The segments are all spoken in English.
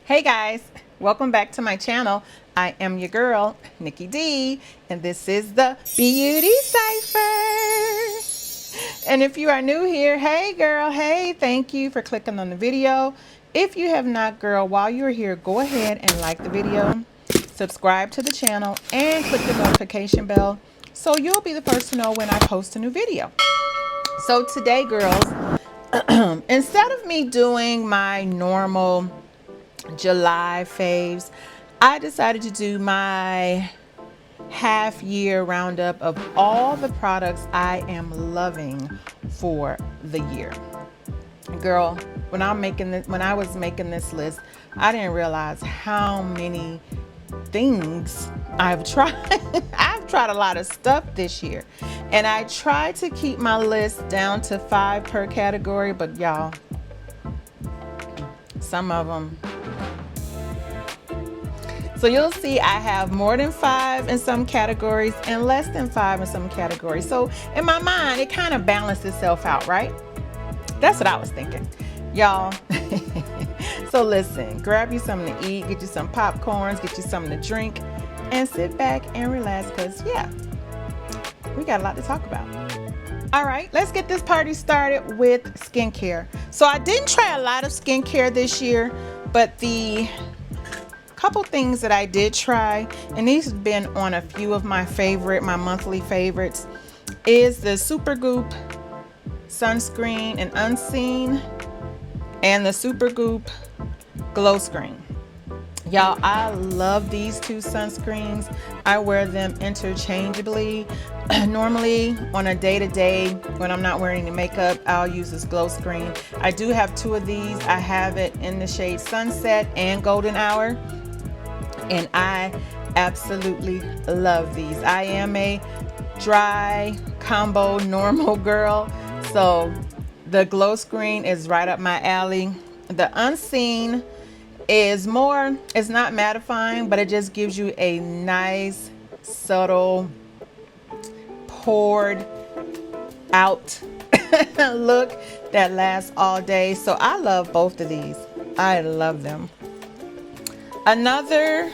Hey guys, welcome back to my channel. I am your girl, Nikki D, and this is the Beauty Cypher. And if you are new here, hey girl, hey, thank you for clicking on the video. If you have not, girl, while you're here, go ahead and like the video, subscribe to the channel, and click the notification bell so you'll be the first to know when I post a new video. So today, girls, instead of me doing my normal July faves, I decided to do my half-year roundup of all the products I am loving for the year. Girl, when I was making this list, I didn't realize how many things I've tried. I've tried a lot of stuff this year, and I tried to keep my list down to 5 per category, but y'all, some of them. So you'll see I have more than 5 in some categories and less than 5 in some categories. So in my mind, it kind of balanced itself out, right? That's what I was thinking, y'all. So listen, grab you something to eat, get you some popcorns, get you something to drink, and sit back and relax, because yeah, we got a lot to talk about. All right, let's get this party started with skincare. So I didn't try a lot of skincare this year, but the couple things that I did try, and these have been on a few of my monthly favorites, is the Supergoop sunscreen and unseen, and the Supergoop glow screen. Y'all, I love these 2 sunscreens. I wear them interchangeably. Normally on a day-to-day when I'm not wearing any makeup, I'll use this glow screen. I do have 2 of these. I have it in the shade Sunset and Golden Hour, and I absolutely love these. I am a dry combo normal girl, so the glow screen is right up my alley. The unseen is more, it's not mattifying, but it just gives you a nice subtle poured out look that lasts all day. So I love both of these. I love them. Another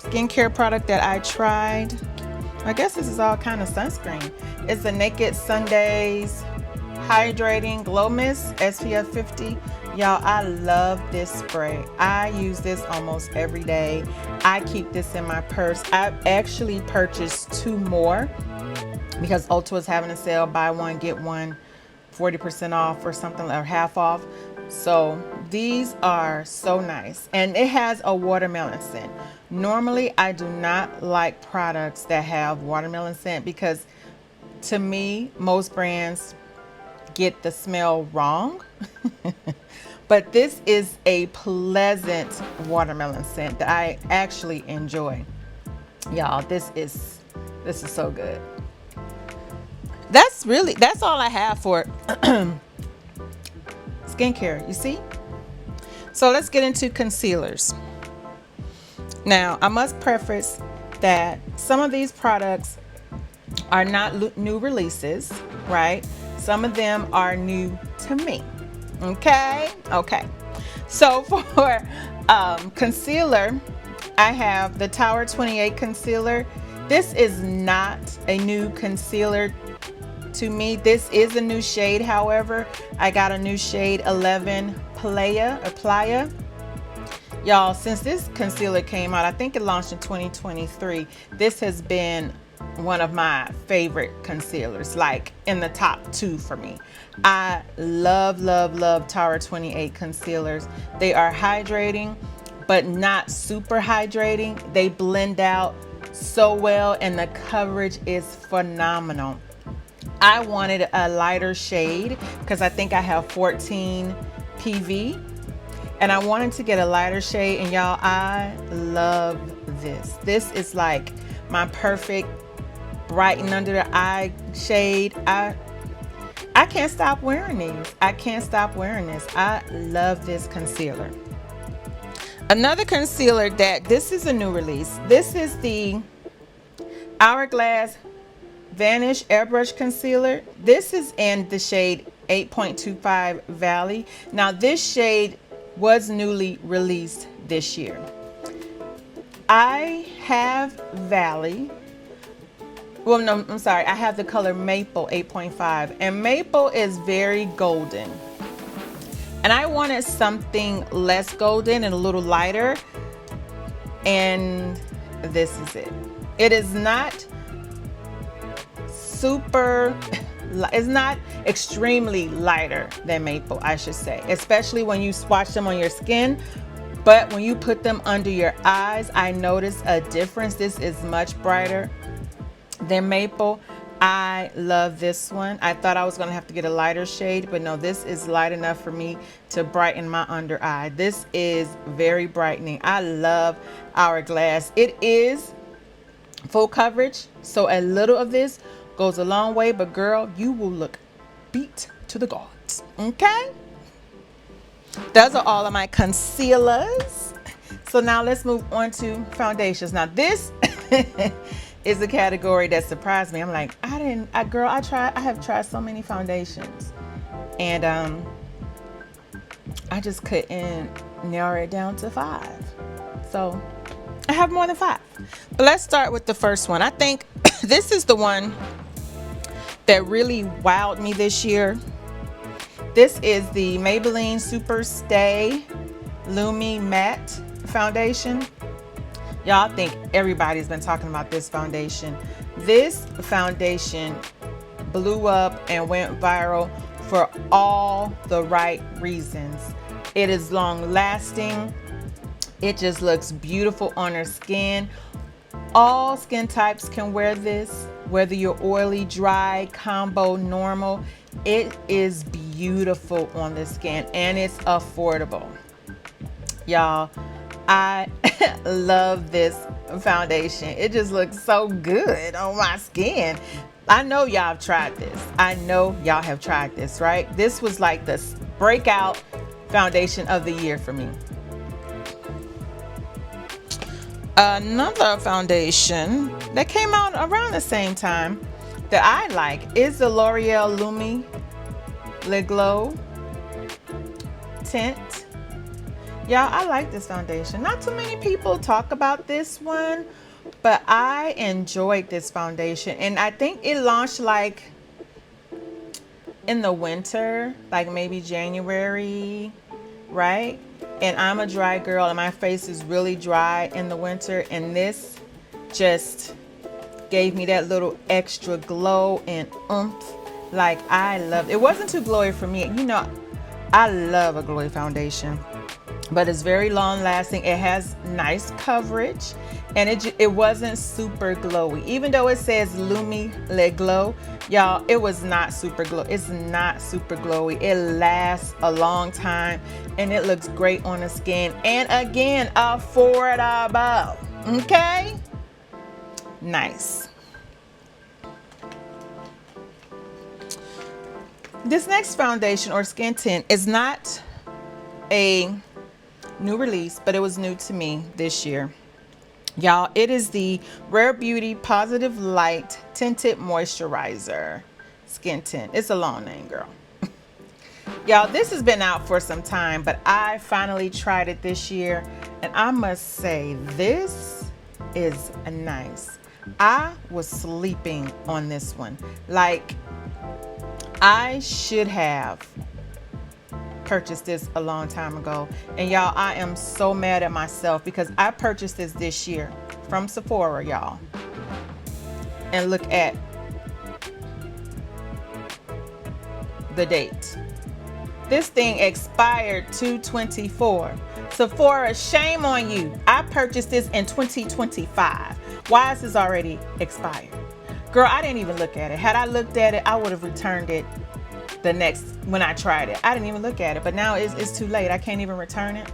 skincare product that I tried, I guess this is all kind of sunscreen, is the Naked Sundays Hydrating Glow Mist SPF 50. Y'all, I love this spray. I use this almost every day. I keep this in my purse. I've actually purchased 2 more because Ulta was having a sale, buy one get one 40% off or something, or half off. So these are so nice, and it has a watermelon scent. Normally I do not like products that have watermelon scent because to me most brands get the smell wrong. But this is a pleasant watermelon scent that I actually enjoy. Y'all, this is so good. That's all I have for skincare, you see? So let's get into concealers. Now, I must preface that some of these products are not new releases, right? Some of them are new to me. Okay. So for concealer, I have the Tower 28 concealer. This is not a new concealer to me. This is a new shade. However, I got a new shade 11 Playa. Y'all, since this concealer came out, I think it launched in 2023, this has been one of my favorite concealers, like in the top 2 for me. I love Tower 28 concealers. They are hydrating, but not super hydrating. They blend out so well, and the coverage is phenomenal. I wanted a lighter shade because I think I have 14 PV, and I wanted to get a lighter shade, and y'all, I love this. This is like my perfect brighten under the eye shade. I can't stop wearing these. I can't stop wearing this. I love this concealer. Another concealer this is a new release. This is the Hourglass Vanish Airbrush Concealer. This is in the shade 8.25 Valley. Now this shade was newly released this year. I have Valley. Well, no, I'm sorry. I have the color Maple 8.5, and Maple is very golden. And I wanted something less golden and a little lighter, and this is it. It is not super, it's not extremely lighter than Maple, I should say, especially when you swatch them on your skin. But when you put them under your eyes, I noticed a difference. This is much brighter than Maple. I love this one. I thought I was gonna have to get a lighter shade, but no, this is light enough for me to brighten my under eye. This is very brightening. I love Hourglass. It is full coverage, so a little of this goes a long way, but girl, you will look beat to the gods, okay? Those are all of my concealers. So now let's move on to foundations. Now this is a category that surprised me. I'm like, I have tried so many foundations, and I just couldn't narrow it down to 5. So I have more than 5. But let's start with the first one. I think this is the one that really wowed me this year. This is the Maybelline Super Stay Lumi Matte Foundation. Y'all, think everybody's been talking about this foundation. This foundation blew up and went viral for all the right reasons. It is long lasting. It just looks beautiful on her skin. All skin types can wear this, whether you're oily, dry, combo, normal. It is beautiful on the skin, and it's affordable. Y'all, I love this foundation. It just looks so good on my skin. I know y'all have tried this. I know y'all have tried this, right? This was like the breakout foundation of the year for me. Another foundation that came out around the same time that I like is the L'Oreal Lumi Le Glow Tint. Y'all, I like this foundation. Not too many people talk about this one, but I enjoyed this foundation. And I think it launched like in the winter, like maybe January, right? And I'm a dry girl and my face is really dry in the winter, and this just gave me that little extra glow and oomph. Like, I loved it. It wasn't too glowy for me. You know, I love a glowy foundation, but it's very long lasting. It has nice coverage, and it wasn't super glowy. Even though it says Lumi Le Glow, y'all, it was not super glow. It's not super glowy. It lasts a long time, and it looks great on the skin. And again, affordable. Okay? Nice. This next foundation or skin tint is not a new release, but it was new to me this year. Y'all, it is the Rare Beauty Positive Light Tinted Moisturizer Skin Tint. It's a long name, girl. Y'all, this has been out for some time, but I finally tried it this year, and I must say, this is nice. I was sleeping on this one. Like, I should have purchased this a long time ago, and y'all, I am so mad at myself because I purchased this year from Sephora, y'all, and look at the date. This thing expired 2/24. Sephora, shame on you. I purchased this in 2025. Why is this already expired? Girl, I didn't even look at it. Had I looked at it, I would have returned it when I tried it. I didn't even look at it, but now it's too late. I can't even return it.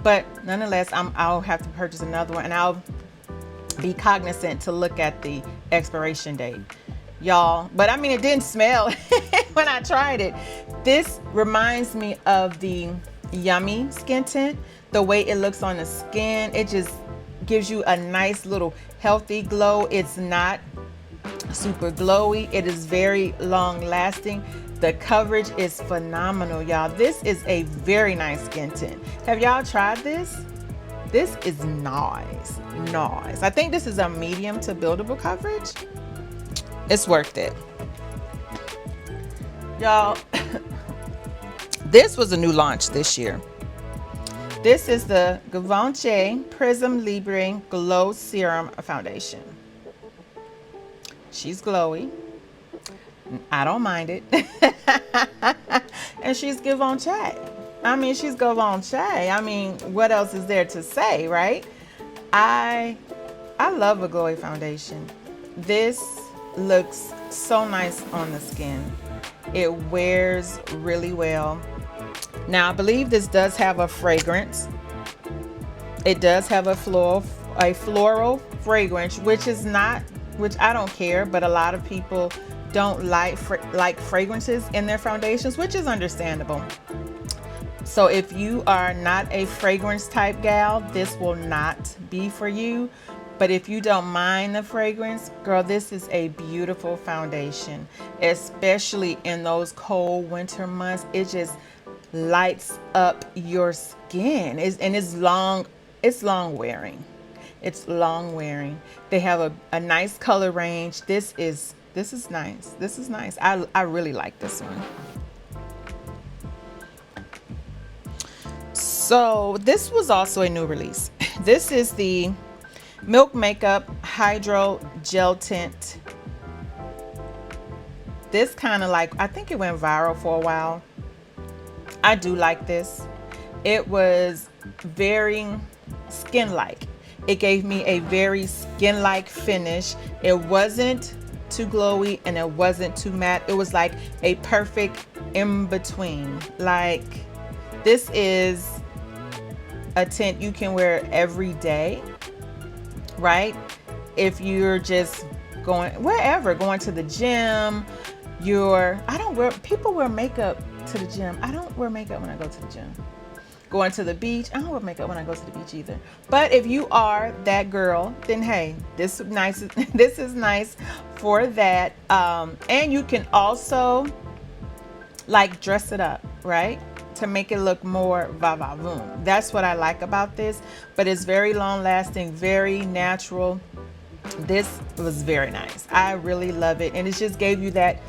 But nonetheless, I'll have to purchase another one, and I'll be cognizant to look at the expiration date, y'all. But I mean, it didn't smell when I tried it. This reminds me of the Yummy Skin Tint. The way it looks on the skin, it just gives you a nice little healthy glow. It's not super glowy. It is very long lasting. The coverage is phenomenal, y'all. This is a very nice skin tint. Have y'all tried this? This is nice, nice. I think this is a medium to buildable coverage. It's worth it. Y'all, this was a new launch this year. This is the Givenchy Prism Libre Glow Serum Foundation. She's glowy. I don't mind it. And she's Givenchy. I mean, she's Givenchy. I mean, what else is there to say, right? I love a glowy foundation. This looks so nice on the skin. It wears really well. Now, I believe this does have a fragrance. It does have a floral fragrance, which I don't care, but a lot of people don't like fragrances in their foundations, which is understandable. So if you are not a fragrance type gal, this will not be for you. But if you don't mind the fragrance, girl, this is a beautiful foundation, especially in those cold winter months. It just lights up your skin. It's long wearing. It's long wearing. They have a nice color range. This is nice. This is nice. I really like this one. So this was also a new release. This is the Milk Makeup Hydro Gel Tint. This kind of like, I think it went viral for a while. I do like this. It was very skin-like. It gave me a very skin-like finish. It wasn't too glowy and it wasn't too matte. It was like a perfect in-between. Like, this is a tint you can wear every day, right? If you're just going wherever, going to the gym, people wear makeup to the gym. I don't wear makeup when I go to the gym. Going to the beach, I don't wear makeup when I go to the beach either. But if you are that girl, then hey, this is nice. This is nice for that. And you can also like dress it up, right? To make it look more va-va-voom. That's what I like about this. But it's very long lasting, very natural. This was very nice. I really love it. And it just gave you that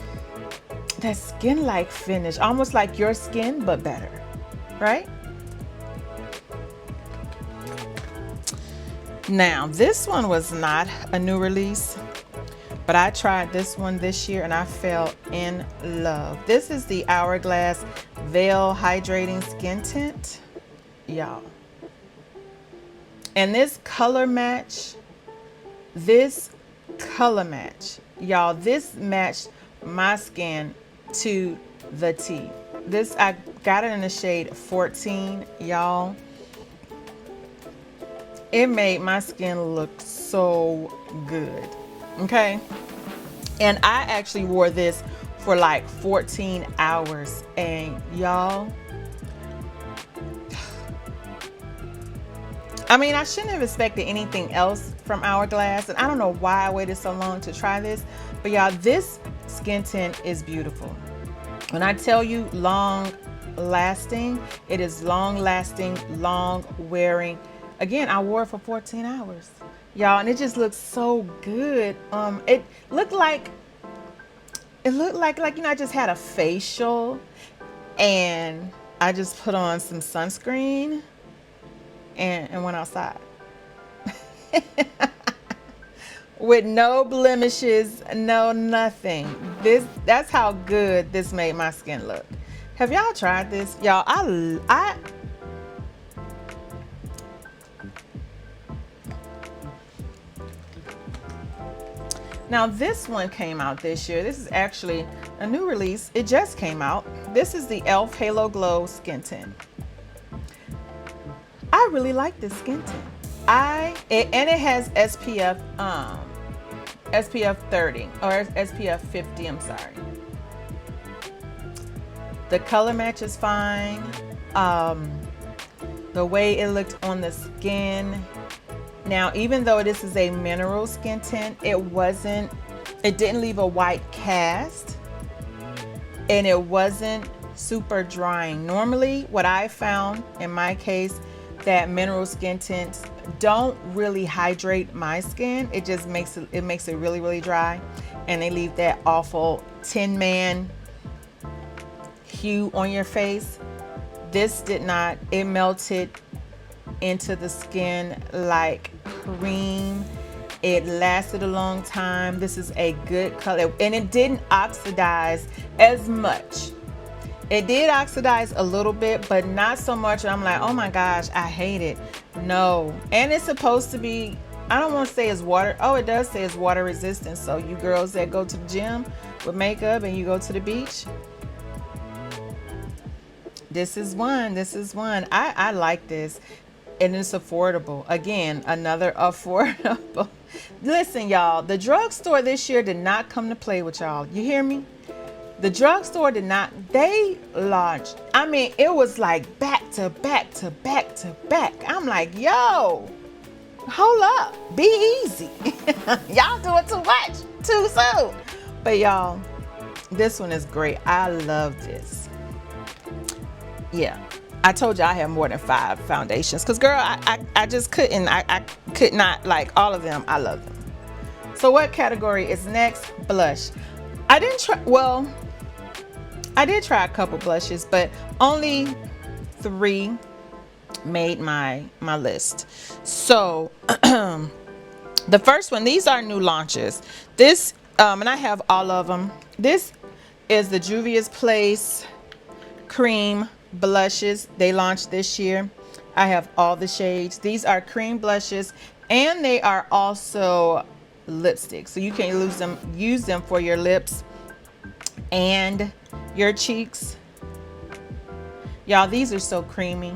skin-like finish, almost like your skin, but better, right? Now, this one was not a new release, but I tried this one this year and I fell in love. This is the Hourglass Veil Hydrating Skin Tint, y'all. And this color match, y'all, this matched my skin to the T. This, I got it in the shade 14, y'all. It made my skin look so good, okay? And I actually wore this for like 14 hours, and y'all, I mean, I shouldn't have expected anything else from Hourglass, and I don't know why I waited so long to try this, but y'all, this skin tint is beautiful. When I tell you long lasting, it is long lasting, long wearing. Again, I wore it for 14 hours, y'all, and it just looks so good. It looked like you know, I just had a facial and I just put on some sunscreen and went outside. With no blemishes, no nothing. That's how good this made my skin look. Have y'all tried this? Y'all, Now this one came out this year. This is actually a new release. It just came out. This is the e.l.f. Halo Glow Skin Tint. I really like this skin tint. And it has SPF 30 or SPF 50, I'm sorry. The color match is fine. The way it looked on the skin. Now, even though this is a mineral skin tint, it didn't leave a white cast. and it wasn't super drying. Normally what I found in my case, that mineral skin tints don't really hydrate my skin. It just makes it really, really dry, and they leave that awful Tin Man hue on your face. This did not. It melted into the skin like cream. It lasted a long time. This is a good color, and it didn't oxidize as much. It did oxidize a little bit, but not so much. I'm like, oh my gosh, I hate it. No. And it's supposed to be, I don't want to say it's water. Oh, it does say it's water resistant. So you girls that go to the gym with makeup and you go to the beach, this is one. This is one. I like this. And it's affordable. Again, another affordable. Listen, y'all, the drugstore this year did not come to play with y'all. You hear me? The drugstore did not. They launched, I mean, it was like back to back to back to back. I'm like, yo, hold up, be easy. Y'all doing too much, too soon. But y'all, this one is great. I love this. Yeah, I told you I have more than 5 foundations, because girl, I just couldn't, I could not like all of them. I love them. So what category is next? Blush. I didn't try, well, I did try a couple blushes, but only 3 made my list. So the first one, these are new launches. This, and I have all of them. This is the Juvia's Place cream blushes. They launched this year. I have all the shades. These are cream blushes, and they are also lipstick, so you can use them for your lips and your cheeks. Y'all, these are so creamy.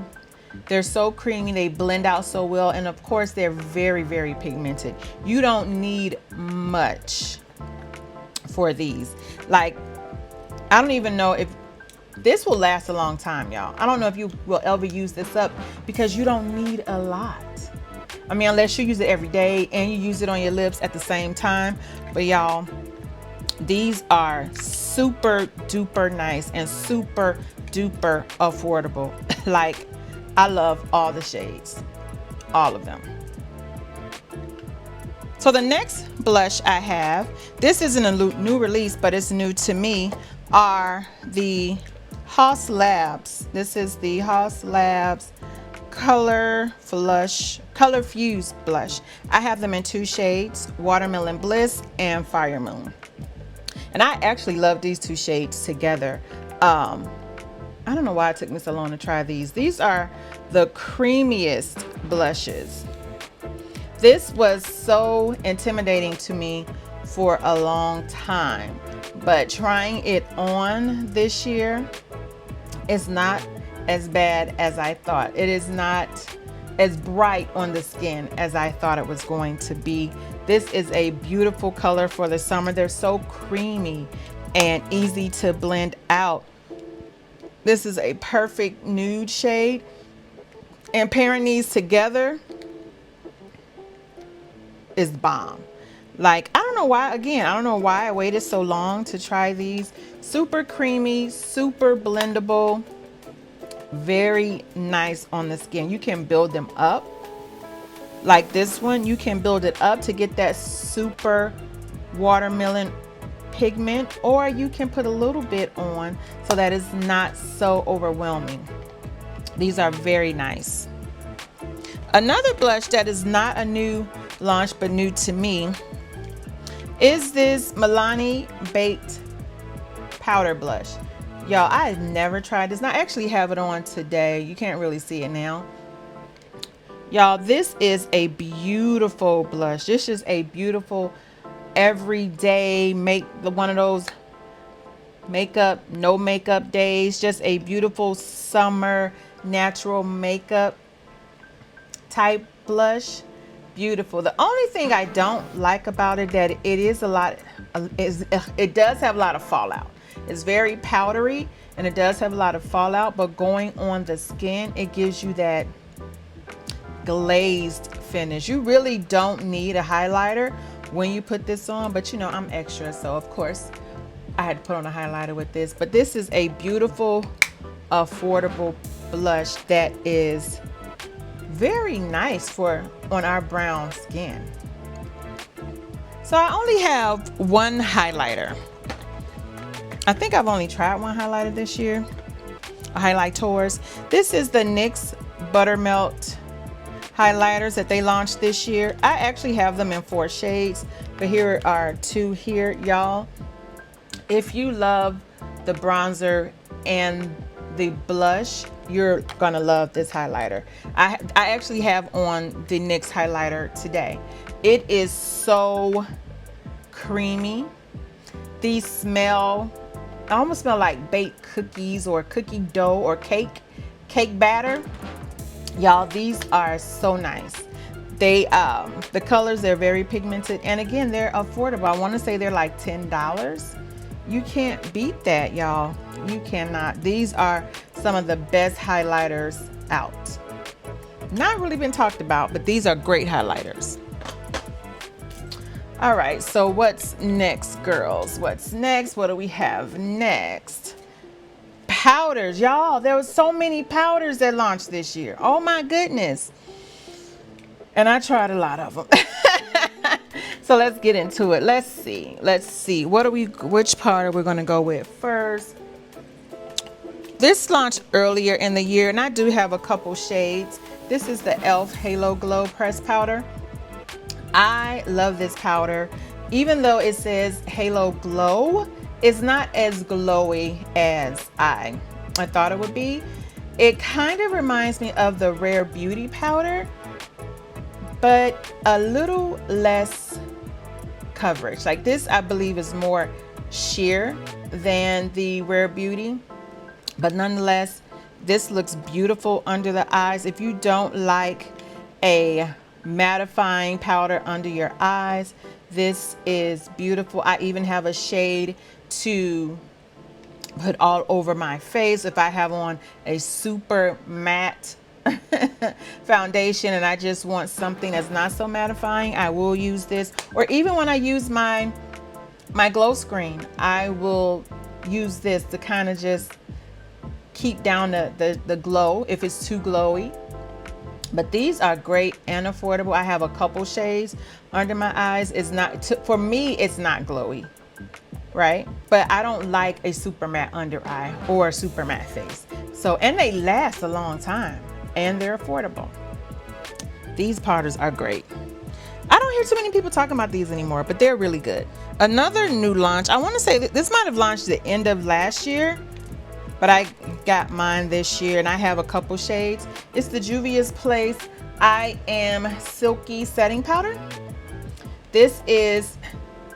They're so creamy. They blend out so well, and of course they're very, very pigmented. You don't need much for these. Like, I don't even know if this will last a long time, y'all. I don't know if you will ever use this up, because you don't need a lot. I mean, unless you use it every day and you use it on your lips at the same time. But y'all, these are super duper nice and super duper affordable. Like, I love all the shades, all of them. So the next blush I have, this isn't a new release, but it's new to me, are the Haus Labs. This is the Haus Labs Color Fuse blush. I have them in 2 shades, Watermelon Bliss and Fire Moon. And I actually love these 2 shades together. I don't know why it took me so long to try these. These are the creamiest blushes. This was so intimidating to me for a long time, but trying it on this year, it's not as bad as I thought. It is not as bright on the skin as I thought it was going to be. This is a beautiful color for the summer. They're so creamy and easy to blend out. This is a perfect nude shade, and pairing these together is bomb. Like, I don't know why, again, I don't know why I waited so long to try these. Super creamy, super blendable, very nice on the skin. You can build them up. Like this one, you can build it up to get that super watermelon pigment, or you can put a little bit on so that it's not so overwhelming. These are very nice. Another blush that is not a new launch but new to me is this Milanirefybeaut powder blush. Y'all, I have never tried this. And I actually have it on today. You can't really see it now. Y'all, this is a beautiful blush. This is a beautiful everyday one of those makeup, no makeup days. Just a beautiful summer natural makeup type blush. Beautiful. The only thing I don't like about it that it is a lot it does have a lot of fallout. It's very powdery and it does have a lot of fallout, but going on the skin, it gives you that glazed finish. You really don't need a highlighter when you put this on, but you know, I'm extra, so of course I had to put on a highlighter with this, but this is a beautiful, affordable blush that is very nice for on our brown skin. So I only have one highlighter. I think I've only tried one highlighter this year, highlighters. This is the NYX Buttermelt highlighters that they launched this year. I actually have them in 4 shades, but here are 2 here, y'all. If you love the bronzer and the blush, you're gonna love this highlighter. I actually have on the NYX highlighter today. It is so creamy. These smell, I almost smell like baked cookies or cookie dough or cake batter. Y'all, these are so nice. They the colors, they're very pigmented, and again, they're affordable. I want to say they're like $10. You can't beat that, y'all. You cannot. These are some of the best highlighters out. Not really been talked about, but these are great highlighters. All right, so what's next, girls? What's next? What do we have next? Powders, y'all. There was so many powders that launched this year. Oh my goodness. And I tried a lot of them. So let's get into it. Let's see. Which powder we're gonna go with first? This launched earlier in the year, and I do have a couple shades. This is the e.l.f. Halo Glow Press Powder. I love this powder. Even though it says Halo Glow, it's not as glowy as I thought it would be. It kind of reminds me of the Rare Beauty powder, but a little less coverage. Like this, I believe, is more sheer than the Rare Beauty, but nonetheless, this looks beautiful under the eyes. If you don't like a mattifying powder under your eyes, this is beautiful. I even have a shade to put all over my face if I have on a super matte foundation and I just want something that's not so mattifying. I will use this, or even when I use my glow screen, I will use this to kind of just keep down the glow if it's too glowy. But these are great and affordable. I have a couple shades under my eyes. It's not, for me, it's not glowy, right? But I don't like a super matte under eye or a super matte face. So, and they last a long time and they're affordable. These powders are great. I don't hear too many people talking about these anymore, but they're really good. Another new launch, I want to say that this might have launched the end of last year, but I got mine this year and I have a couple shades. It's the Juvia's Place I Am Silky Setting Powder. This is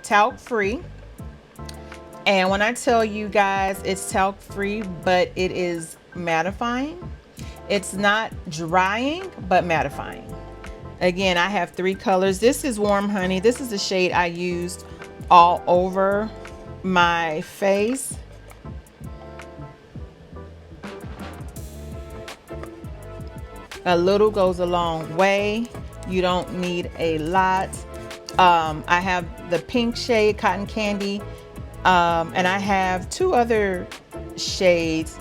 talc free. And when I tell you guys it's talc free, but it is mattifying. It's not drying, but mattifying. Again, I have 3 colors. This is Warm Honey. This is the shade I used all over my face. A little goes a long way. You don't need a lot. I have the pink shade, Cotton Candy, and I have 2 other shades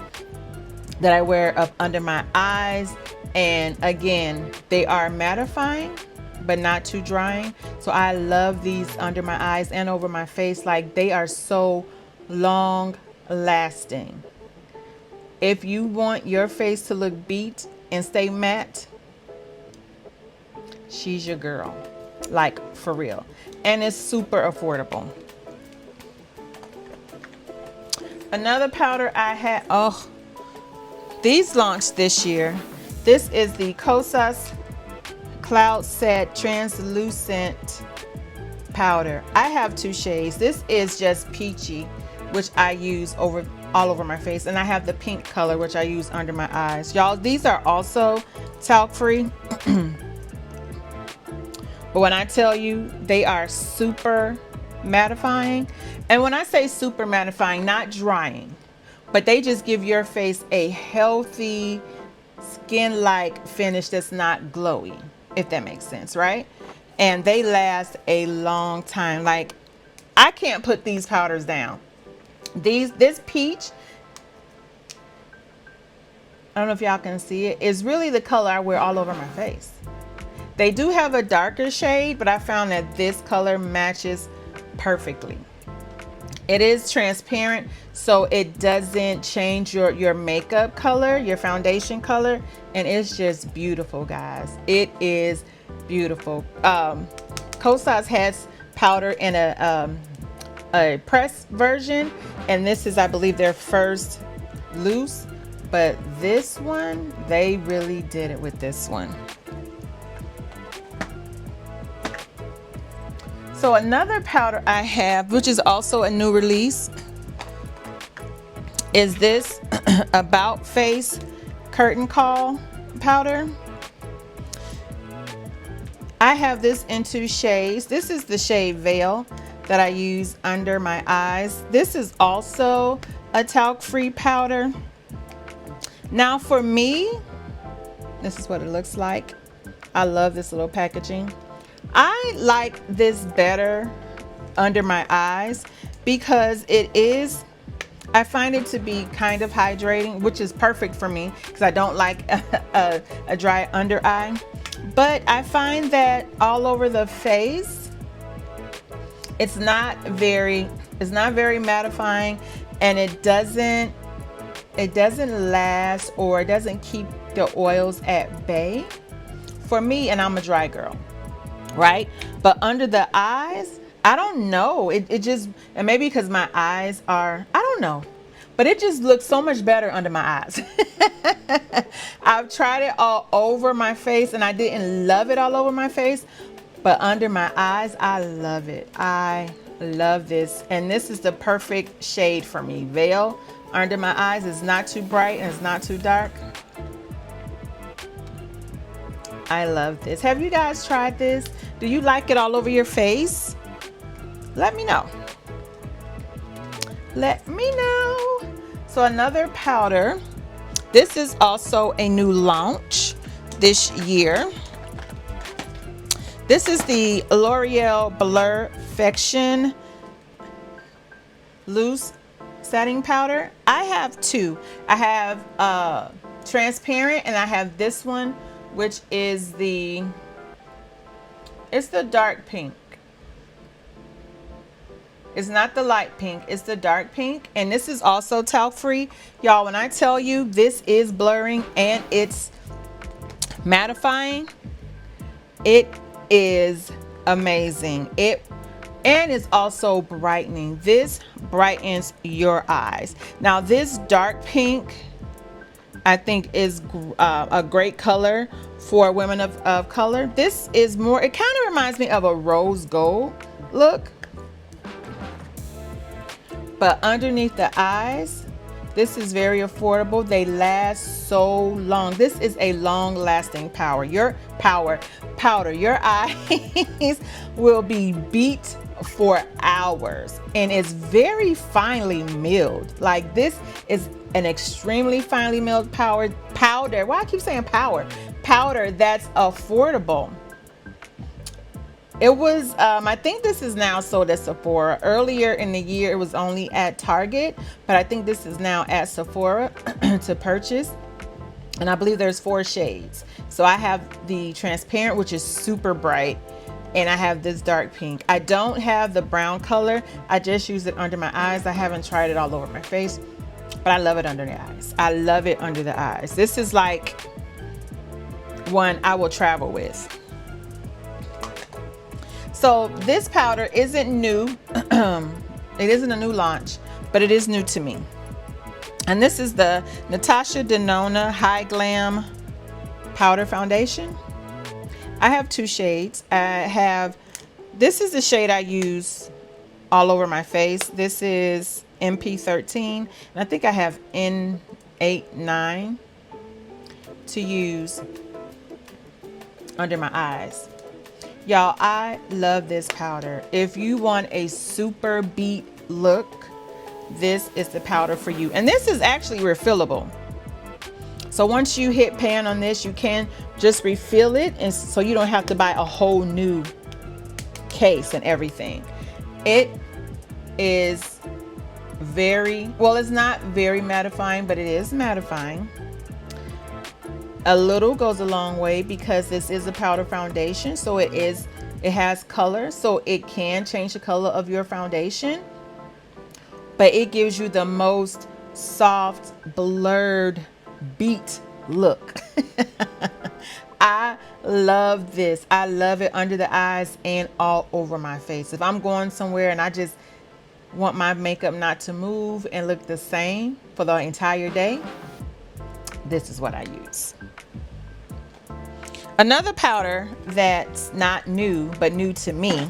that I wear up under my eyes. And again, they are mattifying, but not too drying. So I love these under my eyes and over my face. Like, they are so long lasting. If you want your face to look beat and stay matte, she's your girl, like for real. And it's super affordable. Another powder I had, oh, these launched this year. This is the Kosas Cloud Set Translucent Powder. I have 2 shades. This is just peachy, which I use all over my face, and I have the pink color, which I use under my eyes. Y'all, these are also talc free. But when I tell you, they are super mattifying. And when I say super mattifying, not drying, but they just give your face a healthy skin-like finish that's not glowy, if that makes sense, right? And they last a long time. Like, I can't put these powders down. This peach, I don't know if y'all can see it, is really the color I wear all over my face. They do have a darker shade, but I found that this color matches perfectly. It is transparent, so it doesn't change your makeup color, your foundation color, and it's just beautiful, guys. It is beautiful. Kosas has powder in a pressed version, and this is, I believe, their first loose, but this one, they really did it with this one. So another powder I have, which is also a new release, is this About Face Curtain Call powder. I have this in 2 shades. This is the shade Veil that I use under my eyes. This is also a talc-free powder. Now for me, this is what it looks like. I love this little packaging. I like this better under my eyes because I find it to be kind of hydrating, which is perfect for me because I don't like a dry under eye. But I find that all over the face, it's not very mattifying, and it doesn't last, or it doesn't keep the oils at bay for me, and I'm a dry girl, right? But under the eyes, I don't know, it just, and maybe because my eyes are, I don't know, but it just looks so much better under my eyes. I've tried it all over my face and I didn't love it all over my face, but under my eyes, I love it. I love this, and this is the perfect shade for me. Veil under my eyes is not too bright and it's not too dark. I love this. Have you guys tried this? Do you like it all over your face? Let me know. Let me know. So another powder. This is also a new launch this year. This is the L'Oreal Blurfection Loose Setting Powder. I have 2. I have transparent, and I have this one, which is it's the dark pink. It's not the light pink, it's the dark pink, and this is also talc free. Y'all, when I tell you this is blurring and it's mattifying, it is amazing. And it's also brightening. This brightens your eyes. Now this dark pink, I think, is a great color for women of color. This is more, it kind of reminds me of a rose gold look. But underneath the eyes, this is very affordable. They last so long. This is a long-lasting powder. Your eyes will be beat for hours, and it's very finely milled. Like, this is an extremely finely milled powder. Why I keep saying powder that's affordable. It was, I think this is now sold at Sephora. Earlier in the year, it was only at Target, but I think this is now at Sephora to purchase. And I believe there's 4 shades. So I have the transparent, which is super bright, and I have this dark pink. I don't have the brown color. I just use it under my eyes. I haven't tried it all over my face, but I love it under the eyes. I love it under the eyes. This is like one I will travel with. So this powder isn't new. It isn't a new launch, but it is new to me. And this is the NatashaDenonaa High Glam Powder Foundation. I have 2 shades. This is the shade I use all over my face. This is MP13, and I think I have N8, 9 to use under my eyes. Y'all, I love this powder. If you want a super beat look, this is the powder for you. And this is actually refillable. So once you hit pan on this, you can just refill it, and so you don't have to buy a whole new case and everything. It is very, well, it's not very mattifying, but it is mattifying. A little goes a long way because this is a powder foundation, so it has color, so it can change the color of your foundation, but it gives you the most soft, blurred, beat look. I love this. I love it under the eyes and all over my face. If I'm going somewhere and I just want my makeup not to move and look the same for the entire day, this is what I use. Another powder that's not new, but new to me,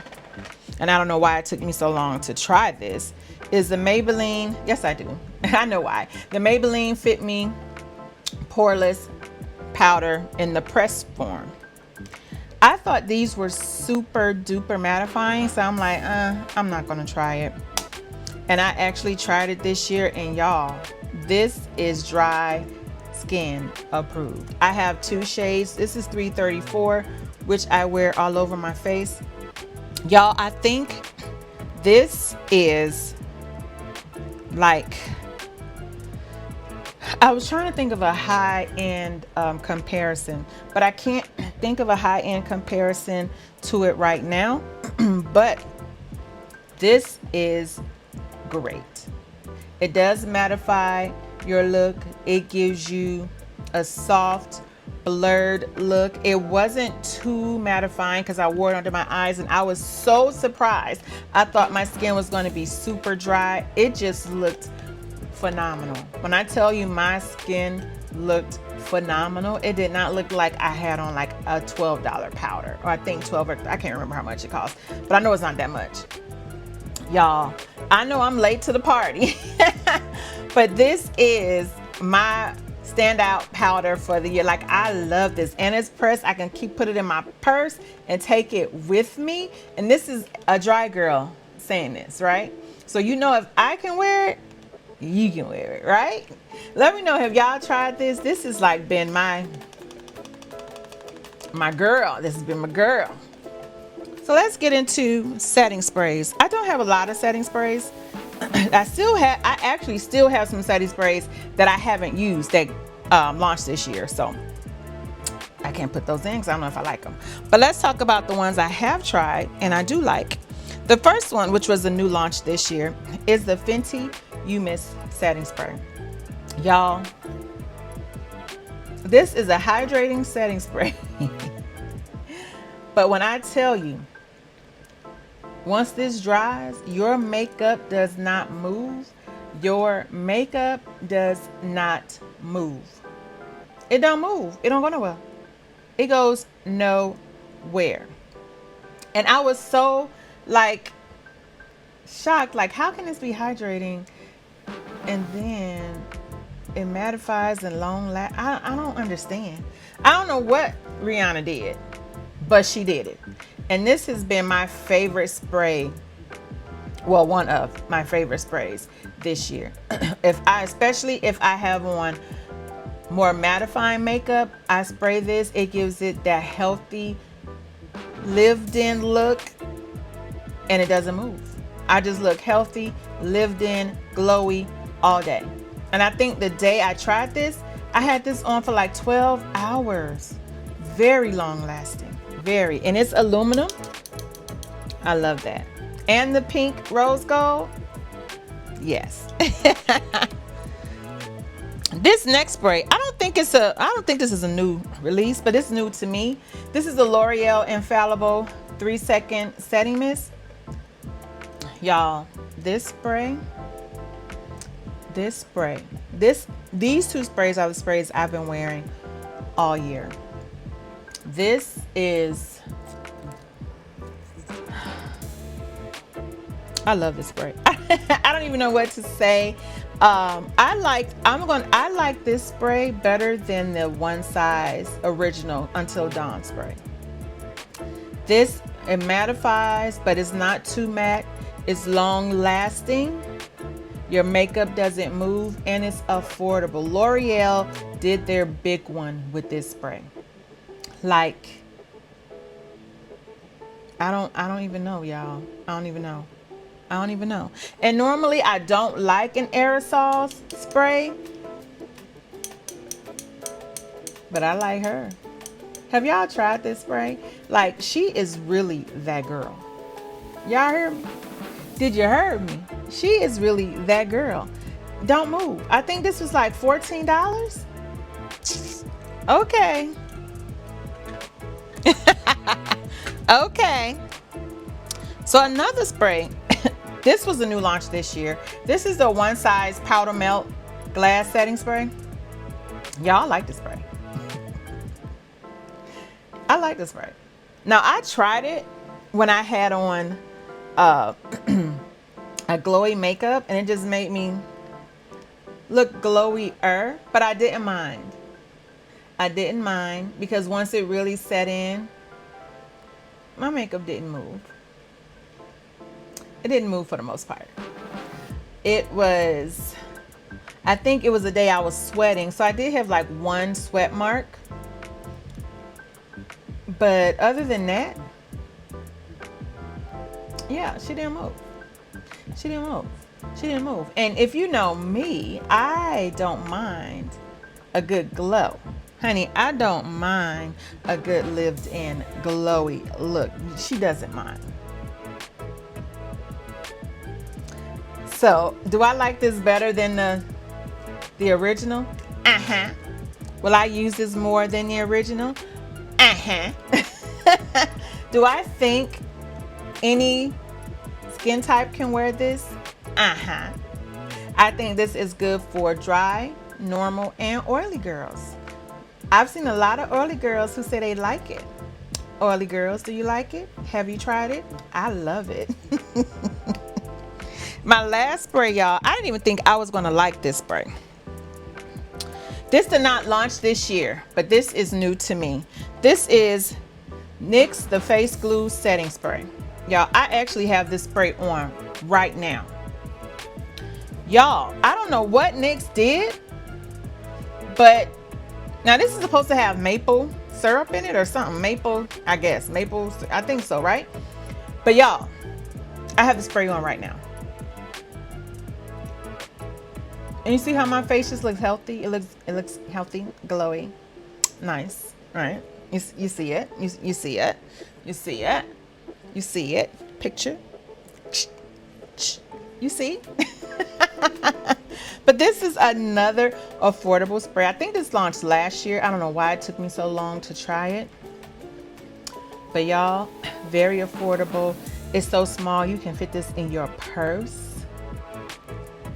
and I don't know why it took me so long to try this, is the Maybelline, yes I do, I know why, the Maybelline Fit Me Poreless Powder in the pressed form. I thought these were super duper mattifying, so I'm like, I'm not gonna try it. And I actually tried it this year, and y'all, this is dry skin approved. I have 2 shades. This is 334, which I wear all over my face. Y'all, I think this is like, I was trying to think of a high-end comparison, but I can't think of a high-end comparison to it right now. But this is great. It does mattify your look. It gives you a soft, blurred look. It wasn't too mattifying because I wore it under my eyes, and I was so surprised. I thought my skin was going to be super dry. It just looked phenomenal. When I tell you my skin looked phenomenal, it did not look like I had on like a $12 powder, or I think 12, or I can't remember how much it cost, but I know it's not that much. Y'all, I know I'm late to the party, but this is my standout powder for the year. Like, I love this, and it's pressed. I can put it in my purse and take it with me. And this is a dry girl saying this, right? So you know, if I can wear it, you can wear it, right? Let me know, have y'all tried this? This has like been my girl. This has been my girl. So let's get into setting sprays. I don't have a lot of setting sprays. I actually still have some setting sprays that I haven't used that launched this year. So I can't put those in because I don't know if I like them. But let's talk about the ones I have tried and I do like. The first one, which was a new launch this year, is the Fenty You-Miss setting spray. Y'all, this is a hydrating setting spray. But when I tell you, once this dries, your makeup does not move. Your makeup does not move. It don't move. It don't go nowhere. It goes nowhere. And I was so like shocked, like, how can this be hydrating and then it mattifies and long last? I don't understand. I don't know what Rihanna did, but she did it. And this has been my favorite spray. Well, one of my favorite sprays this year. Especially if I have on more mattifying makeup, I spray this. It gives it that healthy, lived in look, and it doesn't move. I just look healthy, lived in, glowy all day. And I think the day I tried this, I had this on for like 12 hours. Very long lasting. Very. And it's aluminum. I love that. And the pink rose gold. Yes. This next spray, I don't think this is a new release, but it's new to me. This is the L'Oreal Infallible 3-second setting mist. Y'all, these two sprays are the sprays I've been wearing all year. This is, I love this spray. I don't even know what to say. I like this spray better than the One Size original Until Dawn spray. This, it mattifies, but it's not too matte. It's long lasting. Your makeup doesn't move, and it's affordable. L'Oreal did their big one with this spray. Like, I don't even know, y'all. I don't even know. I don't even know. And normally I don't like an aerosol spray, but I like her. Have y'all tried this spray? Like, she is really that girl. Y'all heard me? Did you hear me? She is really that girl. Don't move. I think this was like $14. Okay. Okay. So another spray. This was a new launch this year. This is the One Size Powder Melt Glass Setting Spray. Y'all like this spray. I like this spray. Now, I tried it when I had on a glowy makeup, and it just made me look glowier, but I didn't mind. I didn't mind because once it really set in, my makeup didn't move. It didn't move for the most part. It was, I think it was the day I was sweating, so I did have like one sweat mark. But other than that, yeah, she didn't move. She didn't move. She didn't move. And if you know me, I don't mind a good glow. Honey, I don't mind a good lived-in glowy look. She doesn't mind. So, do I like this better than the original? Uh-huh. Will I use this more than the original? Uh-huh. Do I think any skin type can wear this? Uh-huh. I think this is good for dry, normal, and oily girls. I've seen a lot of oily girls who say they like it. Oily girls, do you like it? Have you tried it? I love it. My last spray, y'all, I didn't even think I was gonna like this spray. This did not launch this year, but this is new to me. This is NYX the Face Glue Setting Spray. Y'all, I actually have this spray on right now. Y'all, I don't know what NYX did, but now this is supposed to have maple syrup in it or something. Maple, I guess. Maple, I think so, right? But y'all, I have the spray on right now. And you see how my face just looks healthy? It looks healthy, glowy, nice, right? You see it? You see it? You see it? You see it? Picture. You see? But this is another affordable spray. I think this launched last year. I don't know why it took me so long to try it. But y'all, very affordable. It's so small you can fit this in your purse.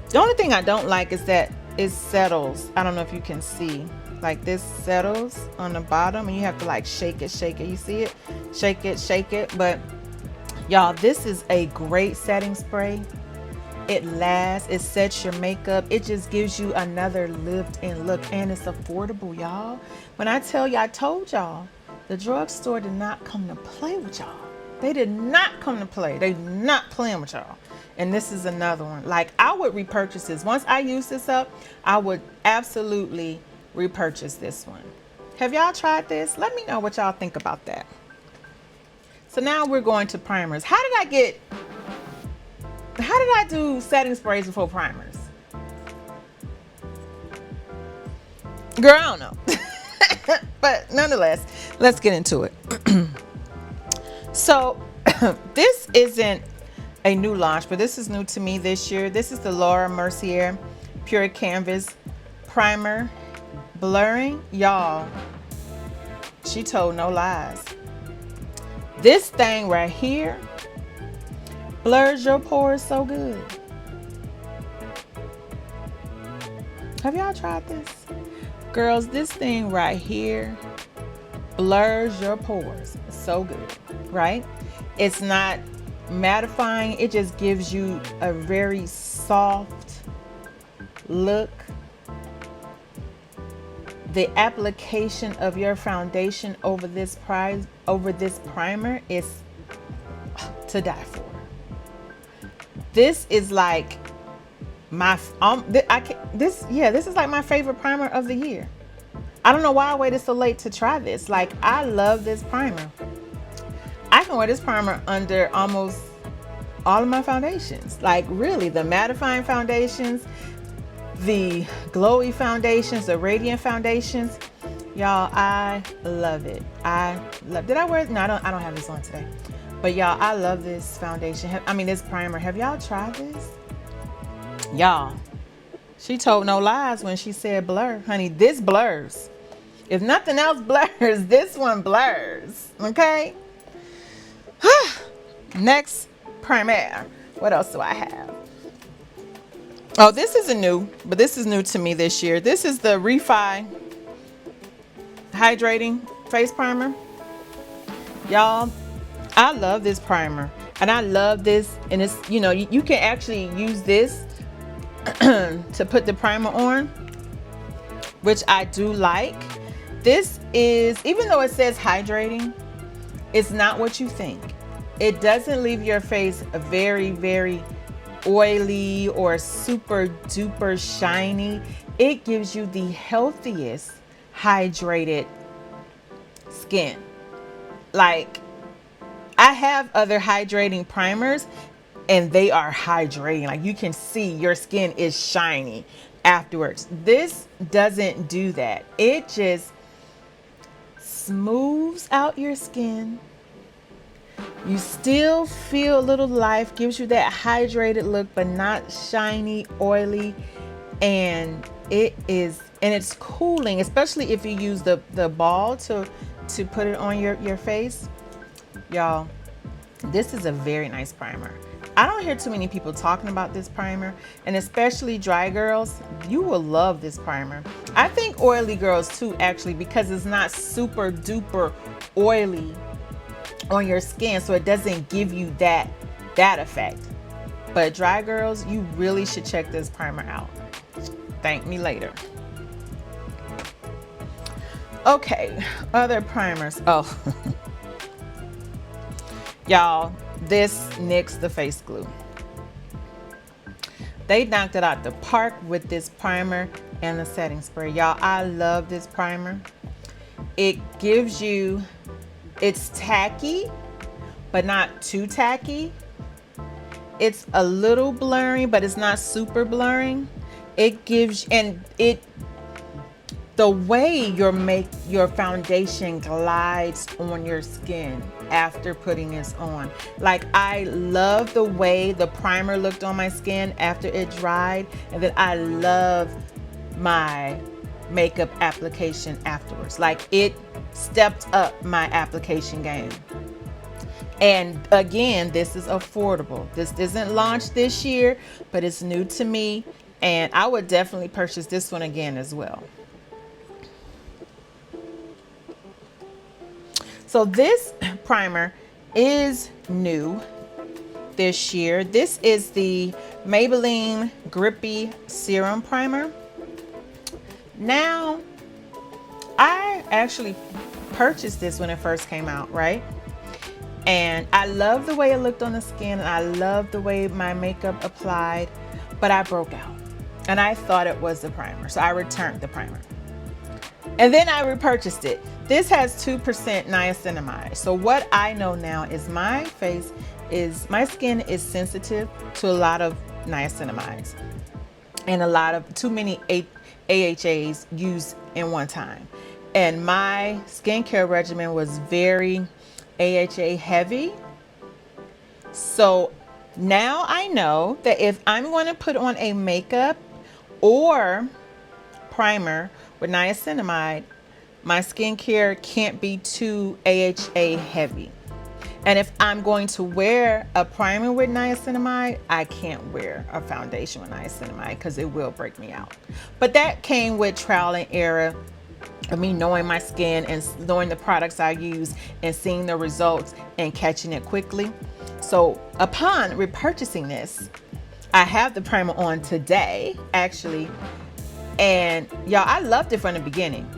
The only thing I don't like is that it settles. I don't know if you can see. Like this settles on the bottom and you have to like shake it, shake it. You see it? Shake it, shake it. But y'all, this is a great setting spray. It lasts, it sets your makeup. It just gives you another lived-in look, and it's affordable, y'all. When I tell you, I told y'all, the drugstore did not come to play with y'all. They did not come to play. They not playing with y'all. And this is another one. Like, I would repurchase this. Once I use this up, I would absolutely repurchase this one. Have y'all tried this? Let me know what y'all think about that. So now we're going to primers. How did I do setting sprays before primers? Girl, I don't know. But nonetheless, let's get into it. So this isn't a new launch, but this is new to me this year. This is the LOrealParisUSAial Pure Canvas Primer Blurring. Y'all, she told no lies. This thing right here blurs your pores so good. Have y'all tried this? Girls, this thing right here blurs your pores so good, right? It's not mattifying. It just gives you a very soft look. The application of your foundation over this primer is to die for. This is like my this is like my favorite primer of the year. I don't know why I waited so late to try this. Like, I love this primer. I can wear this primer under almost all of my foundations. Like really, the mattifying foundations, the glowy foundations, the radiant foundations. Y'all, I love it. Did I wear it? No, I don't have this on today. But y'all, I love this foundation. This primer. Have y'all tried this? Y'all, she told no lies when she said blur. Honey, this blurs. If nothing else blurs, this one blurs. Okay? Next primer. What else do I have? Oh, this isn't new, but this is new to me this year. This is the Refi Hydrating Face Primer. Y'all, I love this primer. And I love this. And it's, you can actually use this to put the primer on, which I do like. This is, even though it says hydrating, it's not what you think. It doesn't leave your face very, very oily or super duper shiny. It gives you the healthiest hydrated skin. Like, I have other hydrating primers and they are hydrating. Like, you can see your skin is shiny afterwards. This doesn't do that. It just smooths out your skin. You still feel a little life, gives you that hydrated look, but not shiny, oily. And it's cooling, especially if you use the ball to put it on your face. Y'all, this is a very nice primer. I don't hear too many people talking about this primer, and especially dry girls, you will love this primer. I think oily girls too, actually, because it's not super duper oily on your skin, so it doesn't give you that effect. But dry girls, you really should check this primer out. Thank me later. Okay, other primers. Oh, y'all, this NYX the face glue. They knocked it out the park with this primer and the setting spray. Y'all, I love this primer. It gives you, it's tacky, but not too tacky. It's a little blurring, but it's not super blurring. It gives, the way your foundation glides on your skin after putting this on. Like, I love the way the primer looked on my skin after it dried, and then I love my makeup application afterwards. Like, it stepped up my application game. And again, this is affordable. This isn't launched this year, but it's new to me, and I would definitely purchase this one again as well. So this primer is new this year. This is the Maybelline Grippy Serum Primer. Now, I actually purchased this when it first came out, right? And I love the way it looked on the skin, and I love the way my makeup applied, but I broke out. And I thought it was the primer, so I returned the primer. And then I repurchased it. This has 2% niacinamide. So what I know now is my skin is sensitive to a lot of niacinamides and a lot of too many AHAs used in one time. And my skincare regimen was very AHA heavy. So now I know that if I'm going to put on a makeup or primer with niacinamide, my skincare can't be too AHA heavy. And if I'm going to wear a primer with niacinamide, I can't wear a foundation with niacinamide because it will break me out. But that came with trial and error of me knowing my skin and knowing the products I use and seeing the results and catching it quickly. So upon repurchasing this, I have the primer on today, actually. And y'all, I loved it from the beginning.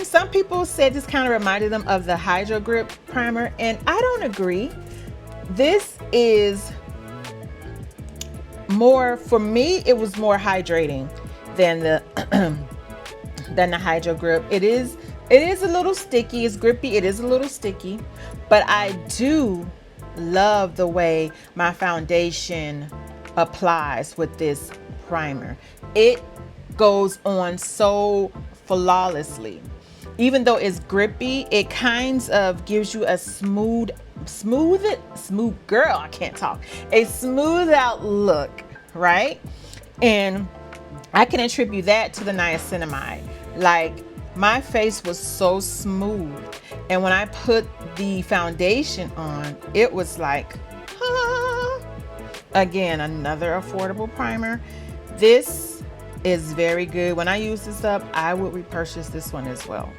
Some people said this kind of reminded them of the Hydro Grip primer, and I don't agree. This is more, for me, it was more hydrating than the Hydro Grip. It is a little sticky, it's grippy, it is a little sticky, but I do love the way my foundation applies with this primer. It goes on so flawlessly. Even though it's grippy, it kind of gives you a smooth girl, I can't talk. A smooth out look, right? And I can attribute that to the niacinamide. Like, my face was so smooth, and when I put the foundation on, it was like, ah. Again, another affordable primer. This is very good. When I use this up, I would repurchase this one as well.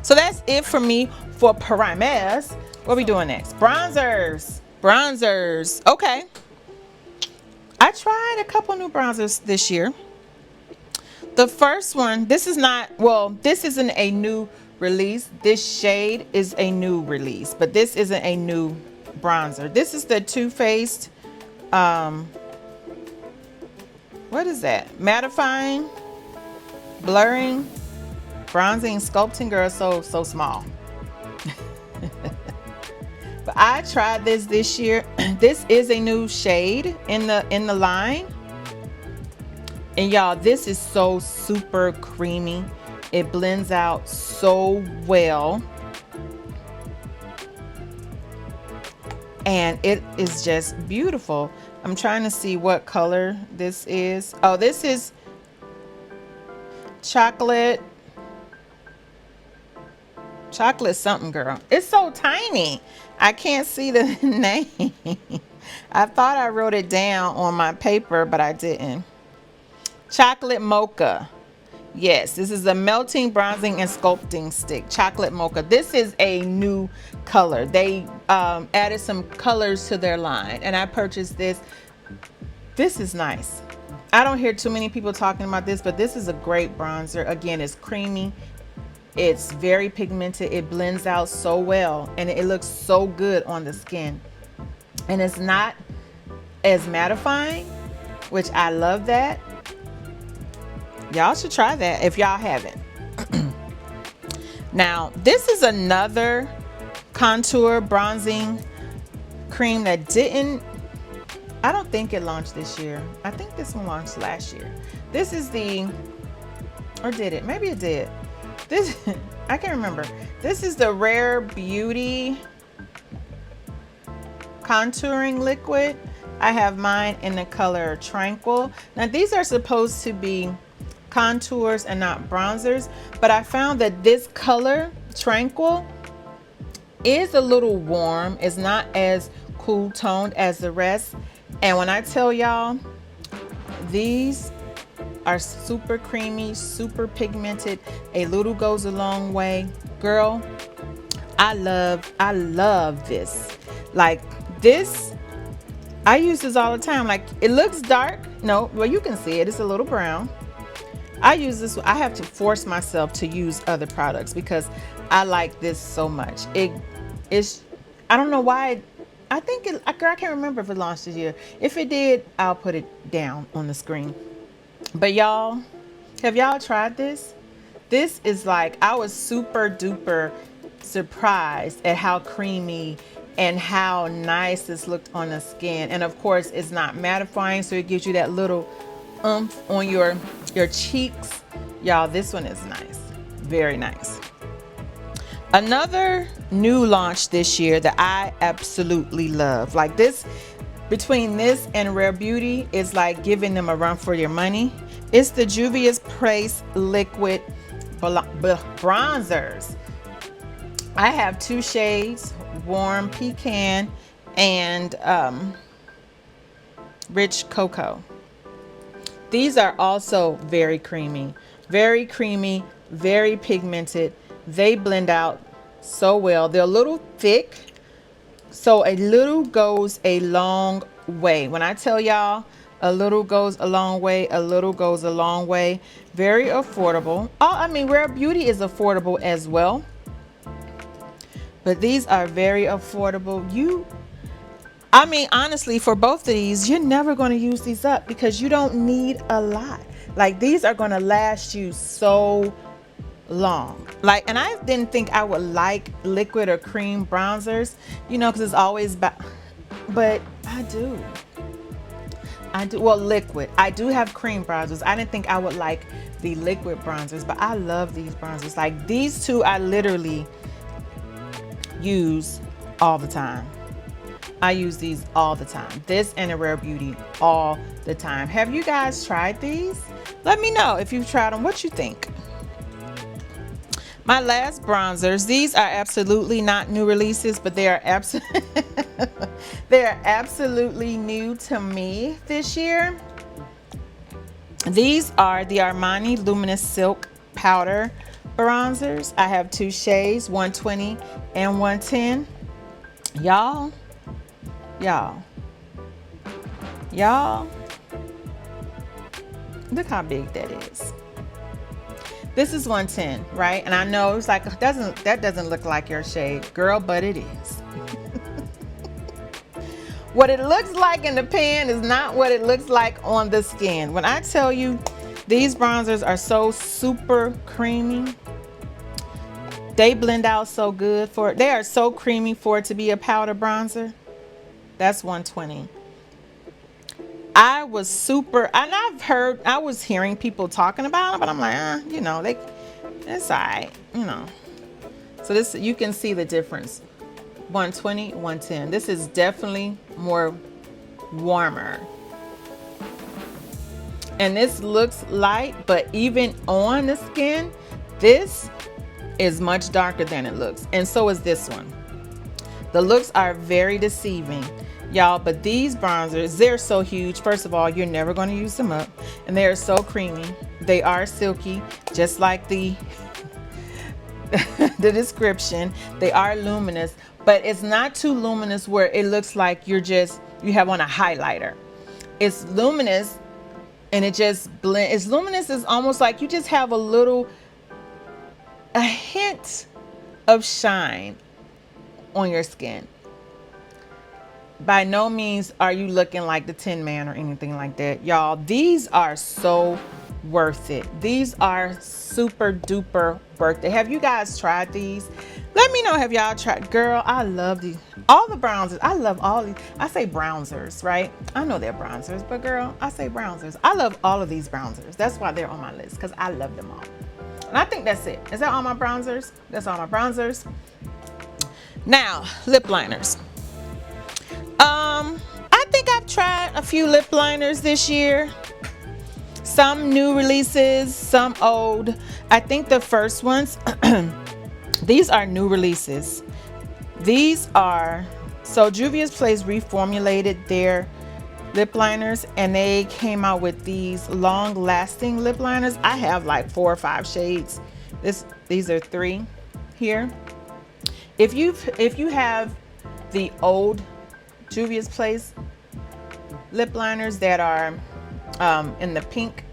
So that's it for me for primers. What are we doing next? Bronzers. Bronzers. Okay. I tried a couple new bronzers this year. The first one, this is not, well, this isn't a new release. This shade is a new release, but this isn't a new bronzer. This is the Too Faced, what is that? Mattifying, blurring, bronzing, sculpting. Girl, so small. But I tried this year. This is a new shade in the line. And y'all, this is so super creamy. It blends out so well. And it is just beautiful. I'm trying to see what color this is. Oh, this is chocolate something, girl. It's so tiny. I can't see the name. I thought I wrote it down on my paper, but I didn't. Chocolate mocha. Yes, this is a melting, bronzing, and sculpting stick. Chocolate mocha. This is a new color. They added some colors to their line, and I purchased this. This is nice. I don't hear too many people talking about this, but this is a great bronzer. Again, it's creamy. It's very pigmented. It blends out so well, and it looks so good on the skin. And it's not as mattifying, which I love that. Y'all should try that if y'all haven't. Now, this is another contour bronzing cream that I don't think it launched this year. I think this one launched last year. This is or did it? Maybe it did. This, I can't remember. This is the Rare Beauty contouring liquid. I have mine in the color Tranquil. Now, these are supposed to be contours and not bronzers, but I found that this color Tranquil is a little warm. It's not as cool toned as the rest, and when I tell y'all, these are super creamy, super pigmented. A little goes a long way. Girl, I love this. Like, this, I use this all the time. Like, it looks dark. No, well, you can see it. It's a little brown. I use this. I have to force myself to use other products because I like this so much. It's, I don't know why. I think I can't remember if it launched this year. If it did, I'll put it down on the screen. But y'all, have y'all tried this? This is like, I was super duper surprised at how creamy and how nice this looked on the skin. And of course, it's not mattifying, so it gives you that little oomph on your cheeks. Y'all, this one is nice. Very nice. Another new launch this year that I absolutely love. Like, this, between this and Rare Beauty, is like giving them a run for your money. It's the Juvia's Place Liquid Bronzers. I have two shades, Warm Pecan and Rich Cocoa. These are also very creamy, very pigmented. They blend out so well. They're a little thick, so a little goes a long way. When I tell y'all, a little goes a long way, a little goes a long way. Very affordable. Oh, I mean, Rare Beauty is affordable as well, but these are very affordable. I mean, honestly, for both of these, you're never going to use these up because you don't need a lot. Like, these are going to last you so long. Like, and I didn't think I would like liquid or cream bronzers, you know, because it's always but I do. Well, liquid. I do have cream bronzers. I didn't think I would like the liquid bronzers, but I love these bronzers. Like these two I literally use all the time. I use these all the time. This and a Rare Beauty all the time. Have you guys tried these? Let me know if you've tried them, what you think. My last bronzers, these are absolutely not new releases, but they are they are absolutely new to me this year. These are the Armani Luminous Silk Powder bronzers. I have two shades, 120 and 110. Y'all, look how big that is. This is 110, right? And I know it's like, that doesn't look like your shade, girl, but it is. What it looks like in the pan is not what it looks like on the skin. When I tell you these bronzers are so super creamy, they blend out so good they are so creamy for it to be a powder bronzer. That's 120. I was super, and I was hearing people talking about it, but I'm like, you know, it's all right, you know. So this, you can see the difference. 120, 110. This is definitely more warmer. And this looks light, but even on the skin, this is much darker than it looks. And so is this one. The looks are very deceiving, y'all, but these bronzers, they're so huge. First of all, you're never going to use them up, and they are so creamy. They are silky, just like the the description. They are luminous, but it's not too luminous where it looks like you have on a highlighter. It's luminous and it just blends. It's luminous, is almost like you just have a hint of shine on your skin. By no means are you looking like the Tin Man or anything like that, y'all. These are so worth it. These are super duper worth it. Have you guys tried these? Let me know, have y'all tried? Girl, I love these. All the bronzers, I love all these. I say bronzers, right? I know they're bronzers, but girl, I say bronzers. I love all of these bronzers. That's why they're on my list, because I love them all. And I think that's it. Is that all my bronzers? That's all my bronzers. Now, lip liners. I think I've tried a few lip liners this year. Some new releases, some old. I think the first ones, these are new releases. These are, so Juvia's Place reformulated their lip liners and they came out with these long lasting lip liners. I have like 4 or 5 shades. These are 3 here. If you have the old Juvia's Place lip liners that are in the pink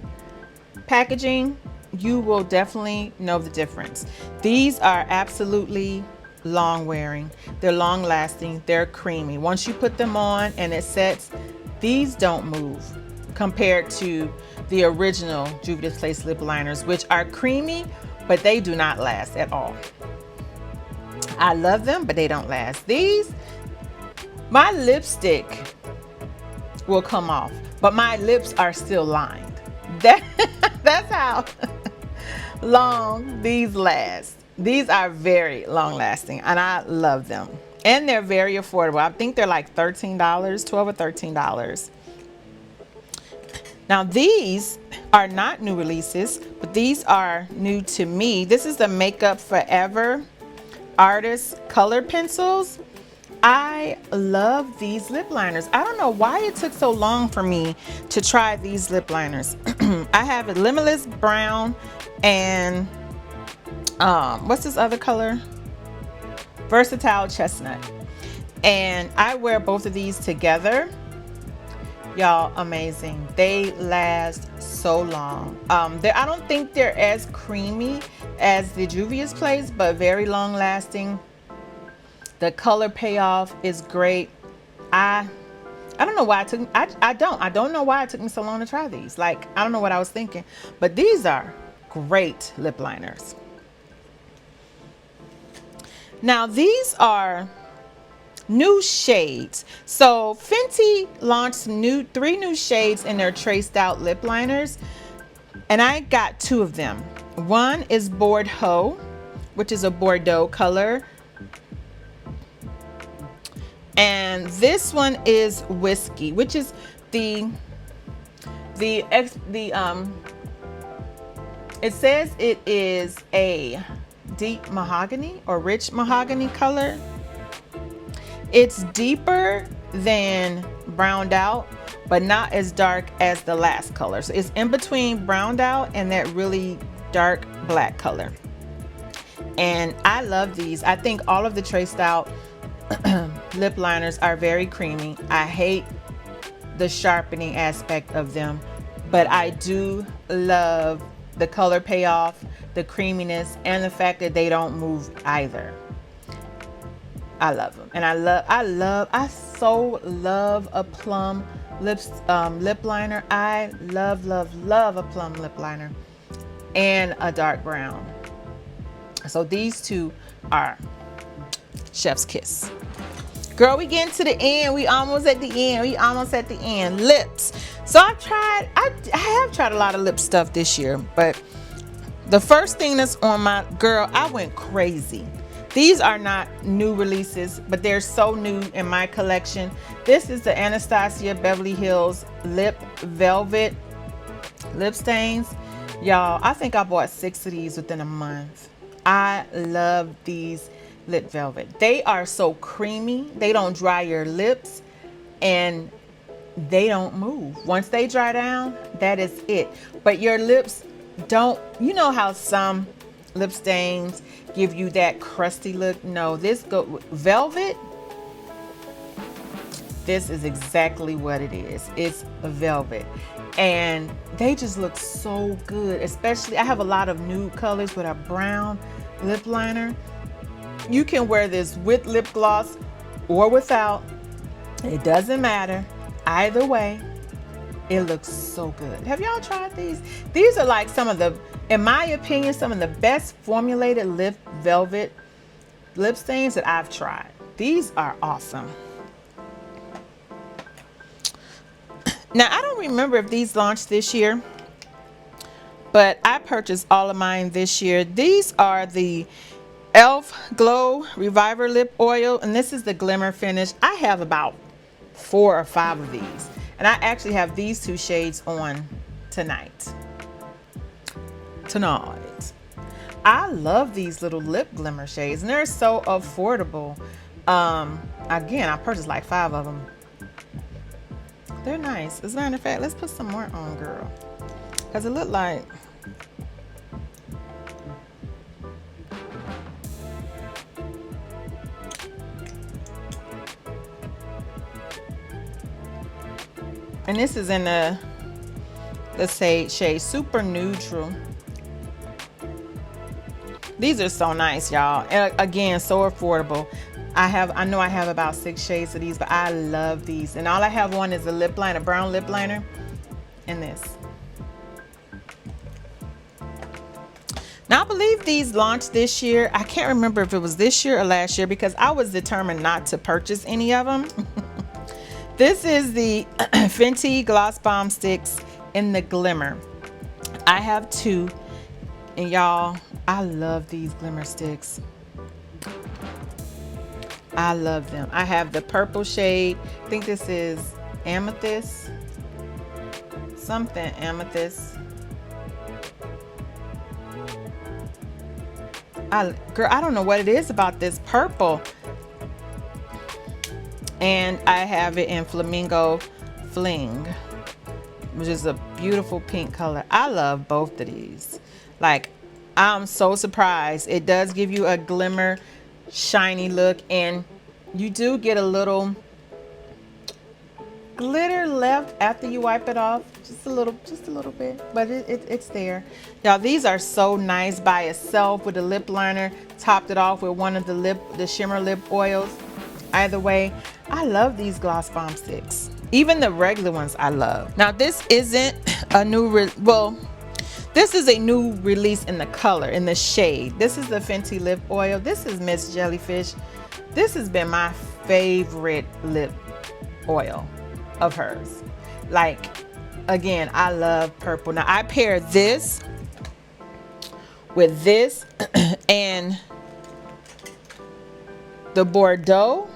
packaging, you will definitely know the difference. These are absolutely long wearing. They're long lasting. They're creamy. Once you put them on and it sets, these don't move compared to the original Juvia's Place lip liners, which are creamy, but they do not last at all. I love them, but they don't last. These, my lipstick will come off, but my lips are still lined. That's how long these last. These are very long lasting and I love them. And they're very affordable. I think they're like $13, $12 or $13. Now these are not new releases, but these are new to me. This is the Makeup Forever Artist Color Pencils. I love these lip liners. I don't know why it took so long for me to try these lip liners. I have a Limitless Brown and what's this other color? Versatile Chestnut. And I wear both of these together. Y'all, amazing. They last so long. I don't think they're as creamy as the Juvia's Place, but very long lasting. The color payoff is great. I don't know why it took me, I don't know why it took me so long to try these. Like, I don't know what I was thinking, but these are great lip liners. Now these are new shades. So Fenty launched three new shades in their traced out lip liners, and I got two of them. One is Bordeaux, which is a Bordeaux color, and this one is Whiskey, which is it says it is a deep mahogany or rich mahogany color. It's deeper than browned out, but not as dark as the last color. So it's in between browned out and that really dark black color. And I love these. I think all of the traced out lip liners are very creamy. I hate the sharpening aspect of them, but I do love the color payoff, the creaminess, and the fact that they don't move either. I love them. And I so love a plum lip liner. I love a plum lip liner and a dark brown. So these two are chef's kiss. Girl, we getting to the end. We almost at the end. Lips. So I have tried a lot of lip stuff this year, but the first thing that's on my, girl, I went crazy. These are not new releases, but they're so new in my collection. This is the Anastasia Beverly Hills Lip Velvet Lip Stains. Y'all, I think I bought 6 of these within a month. I love these lip velvet. They are so creamy. They don't dry your lips and they don't move. Once they dry down, that is it. But your lips don't, you know how some lip stains give you that crusty look? No, this velvet, this is exactly what it is. It's a velvet. And they just look so good. Especially, I have a lot of nude colors with a brown lip liner. You can wear this with lip gloss or without. It doesn't matter. Either way, it looks so good. Have y'all tried these? These are like some of the, in my opinion, some of the best formulated lip velvet lip stains that I've tried. These are awesome. Now, I don't remember if these launched this year, but I purchased all of mine this year. These are the e.l.f. Glow Reviver Lip Oil, and this is the Glimmer Finish. I have about 4 or 5 of these, and I actually have these 2 shades on tonight. I love these little lip glimmer shades, and they're so affordable. Again, I purchased like 5 of them. They're nice. As a matter of fact, let's put some more on, girl, because it looked like, and this is in the, let's say, shade Super Neutral. These are so nice, y'all. And again, so affordable. I know I have about 6 shades of these, but I love these. And all I have on is a lip liner, brown lip liner, and this. Now, I believe these launched this year. I can't remember if it was this year or last year because I was determined not to purchase any of them. This is the Fenty Gloss Bomb Sticks in the Glimmer. I have 2, and y'all, I love these glimmer sticks. I love them. I have the purple shade. I think this is Amethyst. Something Amethyst. Girl, I don't know what it is about this purple. And I have it in Flamingo Fling, which is a beautiful pink color. I love both of these. Like, I'm so surprised. It does give you a glimmer, shiny look, and you do get a little glitter left after you wipe it off. Just a little bit, but it's there. Y'all, these are so nice by itself with a lip liner, topped it off with one of the shimmer lip oils. Either way, I love these gloss bomb sticks. Even the regular ones I love. Now, this isn't a new, this This is a new release in the color, in the shade. This is the Fenty lip oil. This is Miss Jellyfish. This has been my favorite lip oil of hers. Like, again, I love purple. Now I pair this with this and the Bordeaux.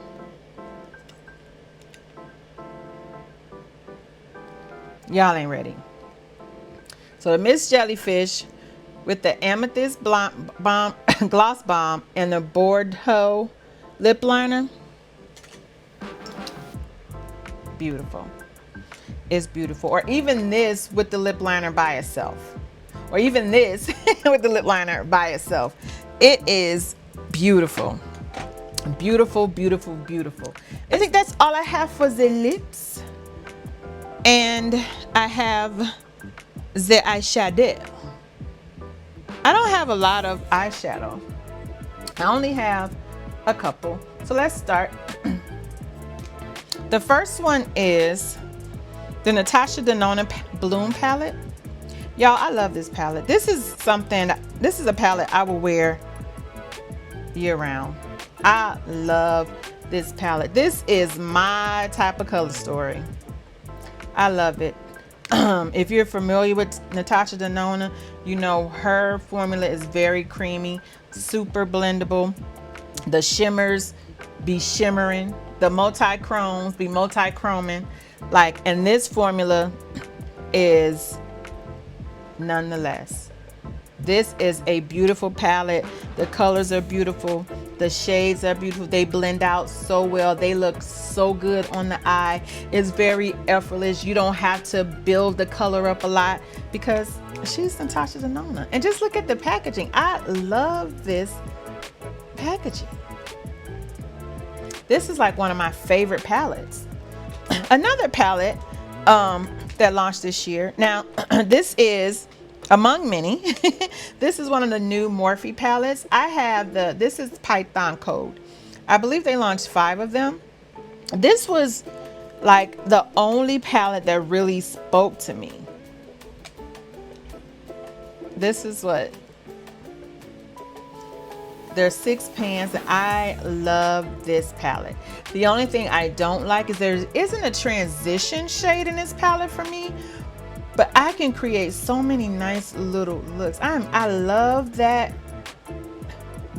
Y'all ain't ready. So the Miss Jellyfish with the Amethyst Bomb, Gloss Bomb and the Bordeaux lip liner. Beautiful. It's beautiful. Or even this with the lip liner by itself. Or even this with the lip liner by itself. It is beautiful. Beautiful, beautiful, beautiful. I think that's all I have for the lips. And I have the eyeshadow. I don't have a lot of eyeshadow. I only have a couple. So let's start. The first one is the NatashaDenonaa Bloom palette. Y'all, I love this palette. This is a palette I will wear year round. I love this palette. This is my type of color story. I love it. If you're familiar with NatashaDenonaa, you know her formula is very creamy, super blendable. The shimmers be shimmering. The multi-chromes be multi-chroming. Like, and this formula is nonetheless. This is a beautiful palette. The colors are beautiful. The shades are beautiful. They blend out so well. They look so good on the eye. It's very effortless. You don't have to build the color up a lot because she's NatashaDenonaa. And just look at the packaging. I love this packaging. This is like one of my favorite palettes. Another palette that launched this year. Now, this is among many. This is one of the new Morphe palettes. I have this is Python Code. I believe they launched 5 of them. This was like the only palette that really spoke to me. This is what there's 6 pans. I love this palette. The only thing I don't like is there isn't a transition shade in this palette for me, but I can create so many nice little looks. I love that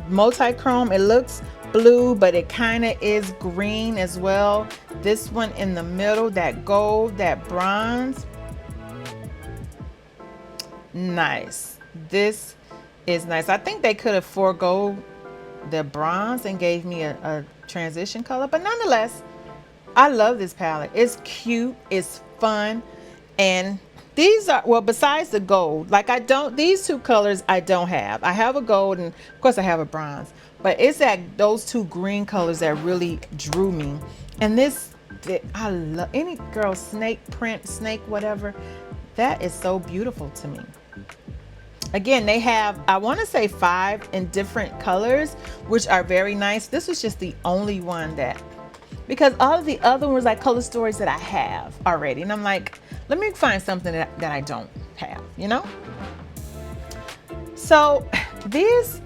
multi-chrome. It looks blue, but it kind of is green as well. This one in the middle, that gold, that bronze. Nice. This is nice. I think they could have forego the bronze and gave me a transition color, but nonetheless, I love this palette. It's cute, it's fun, and these are, well, besides the gold, like these 2 colors I don't have. I have a gold and of course I have a bronze, but it's those 2 green colors that really drew me. And I love any girl snake print, snake whatever, that is so beautiful to me. Again, they have, I want to say 5 in different colors, which are very nice. This was just the only one that, because all of the other ones like color stories that I have already. And I'm like, let me find something that I don't have, you know? So these,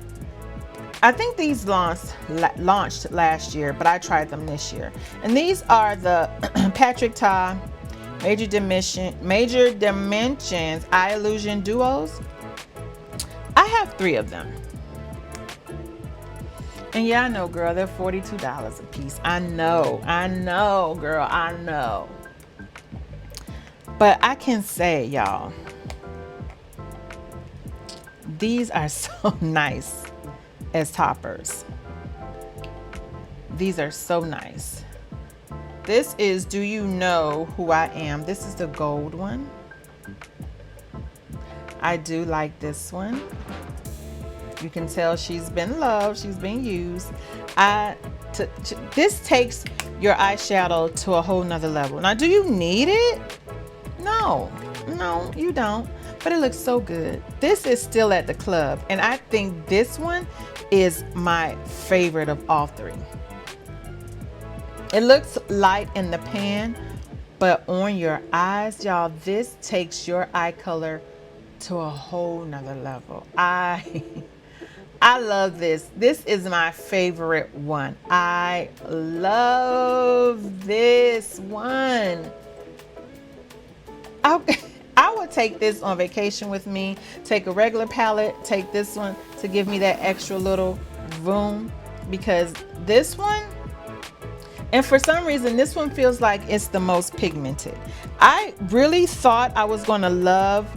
I think these launched last year, but I tried them this year. And these are the Patrick Ta Major Dimensions Eye Illusion Duos. I have 3 of them. And yeah, I know, girl, they're $42 a piece. I know, girl, I know. But I can say, y'all, these are so nice as toppers. These are so nice. This is Do You Know Who I Am? This is the gold one. I do like this one. You can tell she's been loved, she's been used. This takes your eyeshadow to a whole nother level. Now, do you need it? No, you don't. But it looks so good. This is still at the club, and I think this one is my favorite of all 3. It looks light in the pan, but on your eyes, y'all, this takes your eye color to a whole nother level. I love this. This is my favorite one. I love this one. I would take this on vacation with me. Take a regular palette, take this one to give me that extra little room, because this one, and for some reason, this one feels like it's the most pigmented. I really thought I was gonna love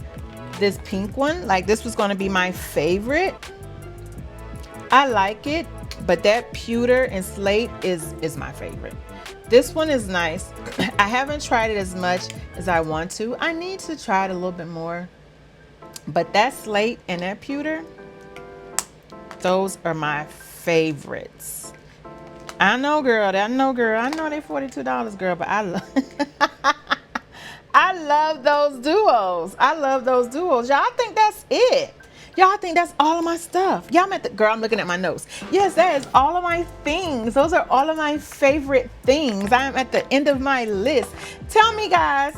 this pink one. Like this was gonna be my favorite. I like it, but that pewter and slate is my favorite. This one is nice. I haven't tried it as much as I want to. I need to try it a little bit more. But that slate and that pewter, those are my favorites. I know, girl. I know they $42, girl, but I love I love those duos. I love those duos. Y'all think that's it? Y'all think that's all of my stuff? Y'all met the girl, I'm looking at my notes. Yes, that is all of my things. Those are all of my favorite things. I am at the end of my list. Tell me, guys,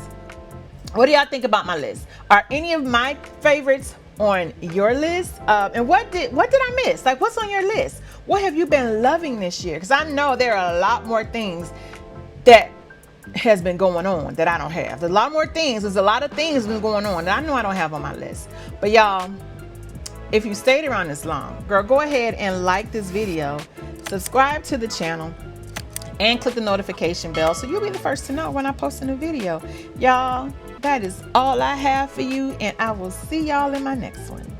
what do y'all think about my list? Are any of my favorites on your list? And what did I miss? Like, what's on your list? What have you been loving this year? Because I know there are a lot more things that has been going on that I don't have. There's a lot more things. There's a lot of things been going on that I know I don't have on my list. But y'all, if you stayed around this long, girl, go ahead and like this video, subscribe to the channel, and click the notification bell so you'll be the first to know when I post a new video. Y'all, that is all I have for you, and I will see y'all in my next one.